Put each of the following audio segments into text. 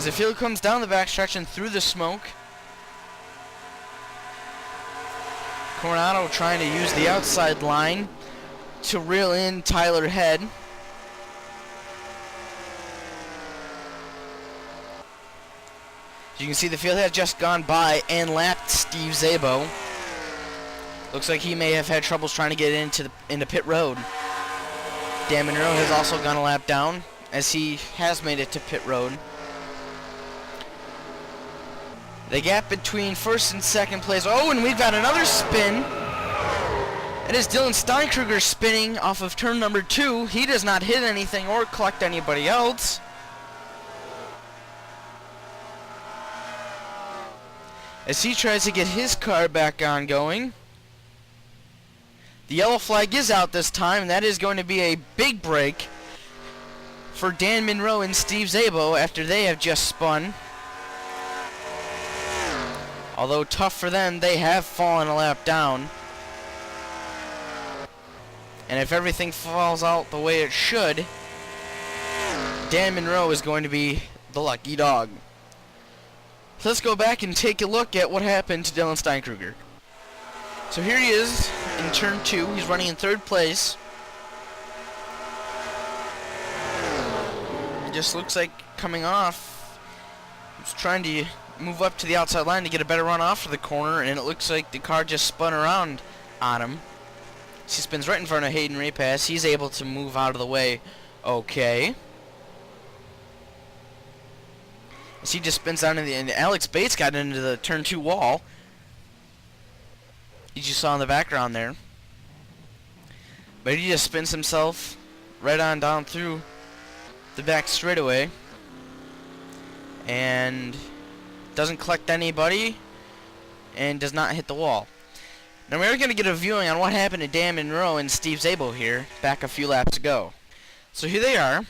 As the field comes down the backstretch and through the smoke, Coronado trying to use the outside line to reel in Tyler Head. As you can see, the field has just gone by and lapped Steve Szabo. Looks like he may have had troubles trying to get into pit road. Dan Monroe has also gone a lap down, as he has made it to pit road. The gap between first and second place. Oh, and we've got another spin. It is Dylan Steinkruger spinning off of turn number 2. He does not hit anything or collect anybody else. As he tries to get his car back on going. The yellow flag is out this time, and that is going to be a big break for Dan Monroe and Steve Szabo after they have just spun. Although tough for them, they have fallen a lap down. And if everything falls out the way it should, Dan Monroe is going to be the lucky dog. So let's go back and take a look at what happened to Dylan Steinkruger. So here he is in turn 2. He's running in 3rd place. It just looks like coming off. He's trying to move up to the outside line to get a better run off of the corner, and it looks like the car just spun around on him. He spins right in front of Hayden Raypass. He's able to move out of the way. Okay. As he just spins down in the end, Alex Bates got into the turn 2 wall. As you saw in the background there. But he just spins himself right on down through the back straightaway. And doesn't collect anybody. And does not hit the wall. Now we're going to get a viewing on what happened to Dan Monroe and Steve Szabo here back a few laps ago. So here they are.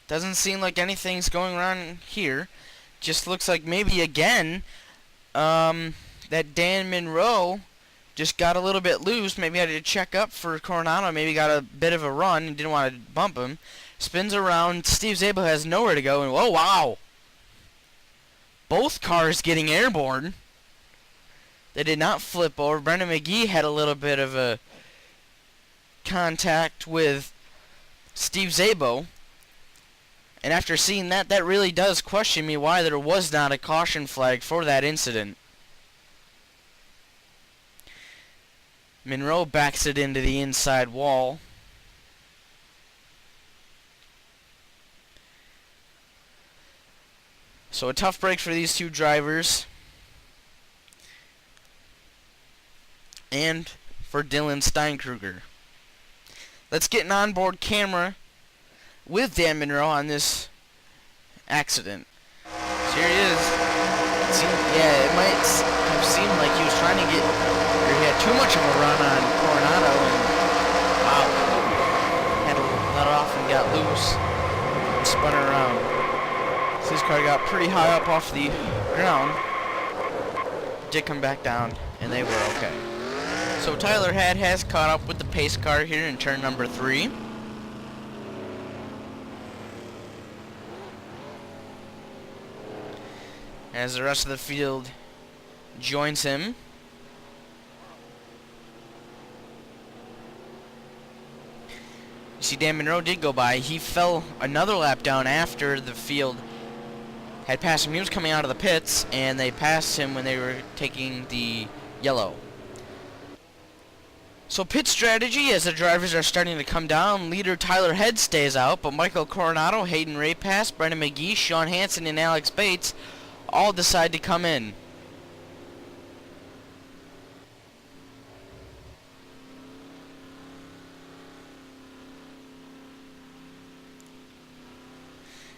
Doesn't seem like anything's going around here. Just looks like maybe again that Dan Monroe just got a little bit loose. Maybe had to check up for Coronado. Maybe got a bit of a run and didn't want to bump him. Spins around. Steve Szabo has nowhere to go. And oh wow! Both cars getting airborne. They did not flip over. Brendan McGee had a little bit of a contact with Steve Szabo. And after seeing that, that really does question me why there was not a caution flag for that incident. Monroe backs it into the inside wall. So a tough break for these two drivers. And for Dylan Steinkruger. Let's get an onboard camera with Dan Monroe on this accident. So here he is. It might have seemed like he was trying to get, or he had too much of a run on Coronado, and wow, had to let off and got loose and spun around. So his car got pretty high up off the ground. Did come back down, and they were okay. So Tyler Head has caught up with the pace car here in turn number 3. As the rest of the field joins him. You see Dan Monroe did go by. He fell another lap down after the field had passed him. He was coming out of the pits, and they passed him when they were taking the yellow. So pit strategy as the drivers are starting to come down. Leader Tyler Head stays out, but Michael Coronado, Hayden Raypass, Brendan McGee, Sean Hansen, and Alex Bates all decide to come in.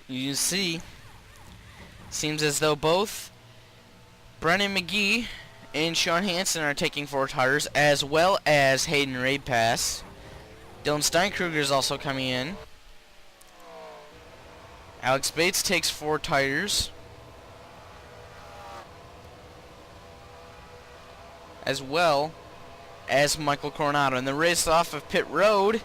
You see, seems as though both Brendan McGee and Sean Hansen are taking 4 tires, as well as Hayden Raypass. Dylan Steinkruger is also coming in. Alex Bates takes 4 tires, as well as Michael Coronado. And the race off of pit road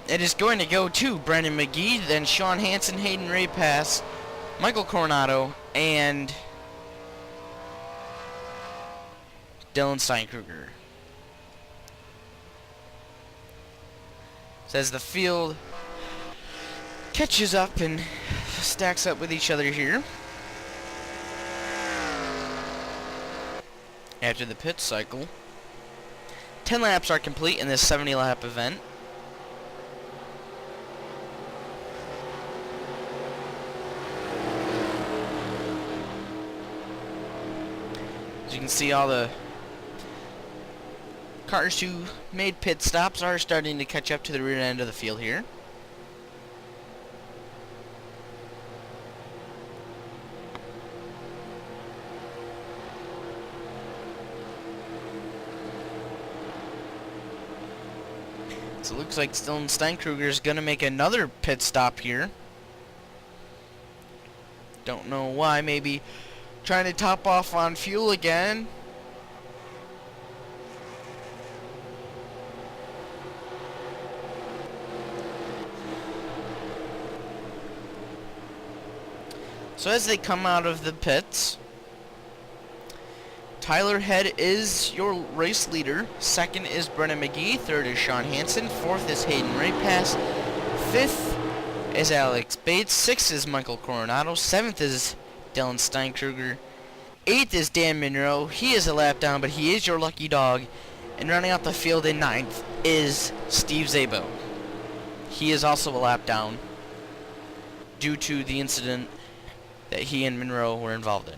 It is going to go to Brendan McGee, then Sean Hansen, Hayden Raypass, Michael Coronado, and Dylan Steinkruger. As the field catches up and stacks up with each other here. After the pit cycle, 10 laps are complete in this 70-lap event. As you can see, all the cars who made pit stops are starting to catch up to the rear end of the field here. So it looks like Dylan Steinkruger is going to make another pit stop here. Don't know why. Maybe trying to top off on fuel again. So as they come out of the pits, Tyler Head is your race leader. Second is Brennan McGee. Third is Sean Hansen. Fourth is Hayden Raypass. Fifth is Alex Bates. Sixth is Michael Coronado. Seventh is Dylan Steinkruger. Eighth is Dan Monroe. He is a lap down, but he is your lucky dog. And running out the field in ninth is Steve Szabo. He is also a lap down due to the incident that he and Monroe were involved in.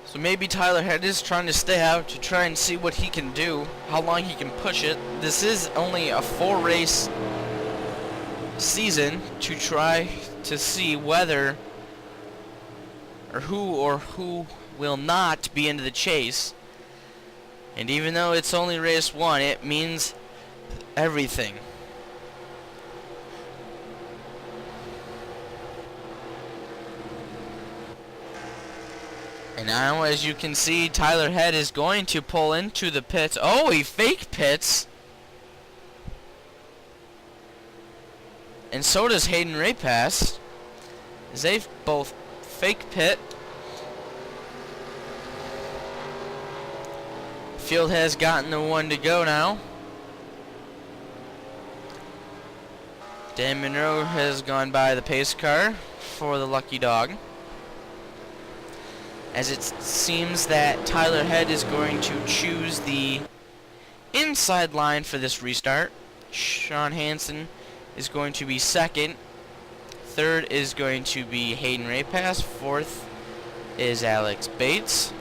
So maybe Tyler Head is trying to stay out to try and see what he can do, how long he can push it. This is only a 4-race season to try to see whether or who will not be into the chase. And even though it's only race 1, it means everything. And now, as you can see, Tyler Head is going to pull into the pits. Oh, he fake pits. And so does Hayden Raypass, as they both fake pit. Field has gotten the one to go now. Dan Monroe has gone by the pace car for the lucky dog, as it seems that Tyler Head is going to choose the inside line for this restart. Sean Hansen is going to be second. Third is going to be Hayden Raypass. Fourth is Alex Bates.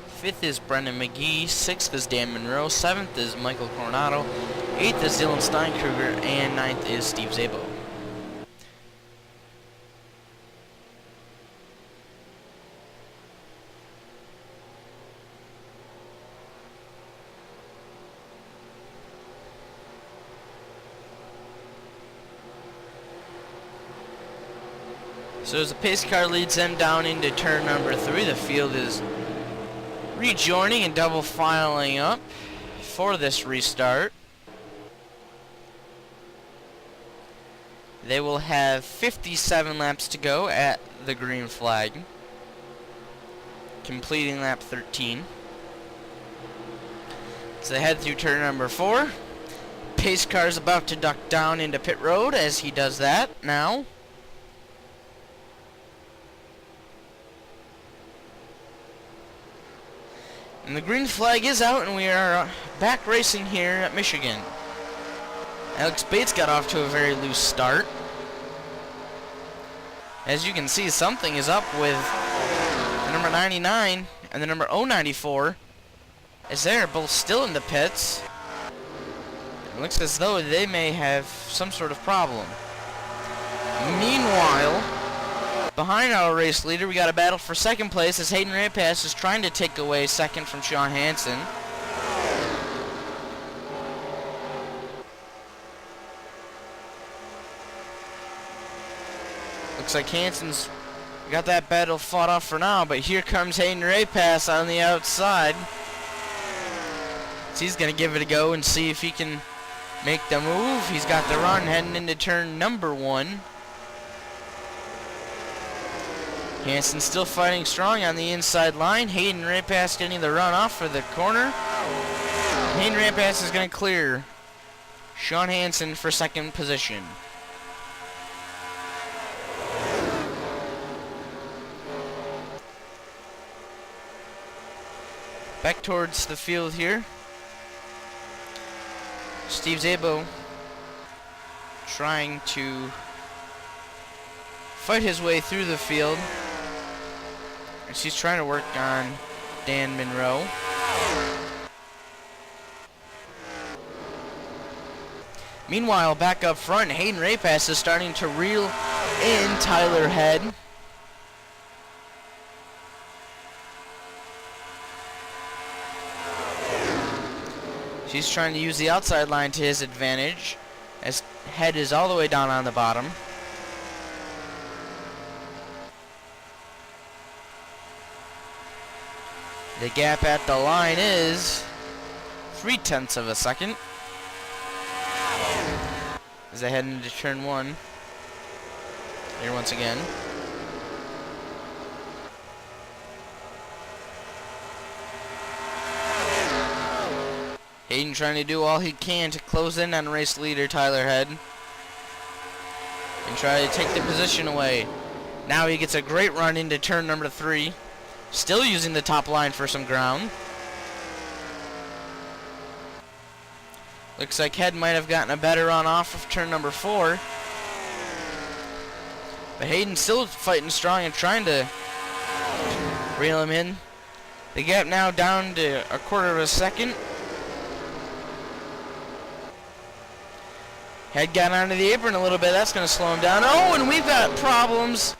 Fifth is Brendan McGee. Sixth is Dan Monroe. Seventh is Michael Coronado. Eighth is Dylan Steinkruger. And ninth is Steve Szabo. So as the pace car leads them down into turn number 3, the field is rejoining and double filing up for this restart. They will have 57 laps to go at the green flag, completing lap 13. So they head through turn number 4. Pace car is about to duck down into pit road as he does that now. And the green flag is out, and we are back racing here at Michigan. Alex Bates got off to a very loose start. As you can see, something is up with number 99, and the number 094 is there, both still in the pits. It looks as though they may have some sort of problem. Meanwhile, behind our race leader, we got a battle for second place as Hayden Rapass is trying to take away second from Sean Hansen. Looks like Hansen's got that battle fought off for now, but here comes Hayden Rapass on the outside. So he's going to give it a go and see if he can make the move. He's got the run heading into turn number 1. Hansen still fighting strong on the inside line. Hayden Rapass getting the run off for the corner. Hayden Rapass is going to clear Sean Hansen for second position. Back towards the field here. Steve Szabo trying to fight his way through the field. As he's trying to work on Dan Monroe. Meanwhile, back up front, Hayden Rapass is starting to reel in Tyler Head. She's trying to use the outside line to his advantage, as Head is all the way down on the bottom. The gap at the line is 0.3 of a second. As they head into turn 1. Here once again. Hayden trying to do all he can to close in on race leader Tyler Head and try to take the position away. Now he gets a great run into turn number 3, still using the top line for some ground. Looks like Head might have gotten a better run off of turn number 4, but Hayden still fighting strong and trying to reel him in. The gap now down to 1/4 of a second. Head got onto the apron a little bit. That's going to slow him down. Oh, and we've got problems.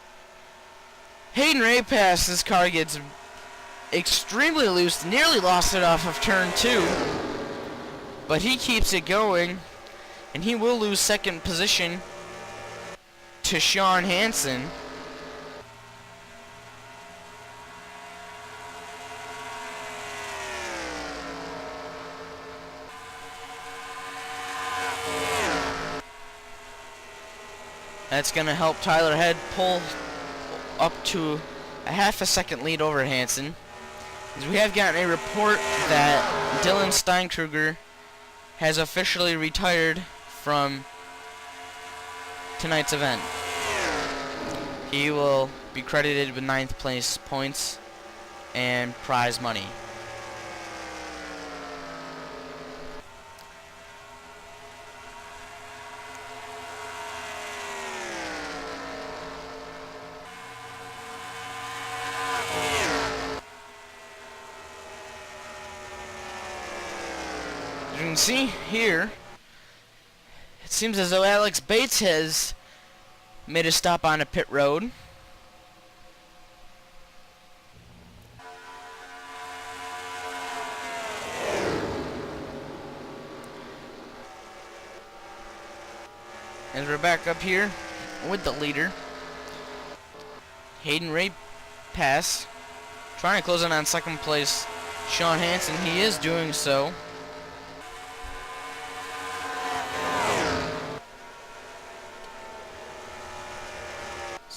Hayden Rapass's car gets extremely loose. Nearly lost it off of turn 2. But he keeps it going. And he will lose second position to Sean Hansen. That's going to help Tyler Head pull up to a half a second lead over Hansen. As we have gotten a report that Dylan Steinkruger has officially retired from tonight's event. He will be credited with 9th place points and prize money. You can see here, it seems as though Alex Bates has made a stop on a pit road. As we're back up here with the leader, Hayden Rapass trying to close in on second place Sean Hansen. He is doing so.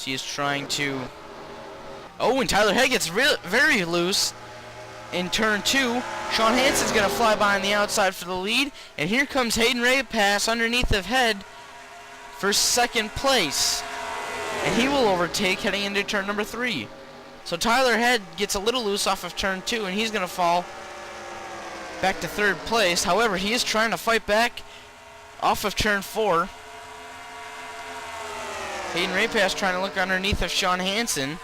He is trying to... Oh, and Tyler Head gets very loose in turn 2. Sean Hansen's going to fly by on the outside for the lead. And here comes Hayden Rapass underneath of Head for second place. And he will overtake heading into turn number 3. So Tyler Head gets a little loose off of turn 2, and he's going to fall back to 3rd place. However, he is trying to fight back off of turn 4. Hayden Rapass trying to look underneath of Sean Hansen.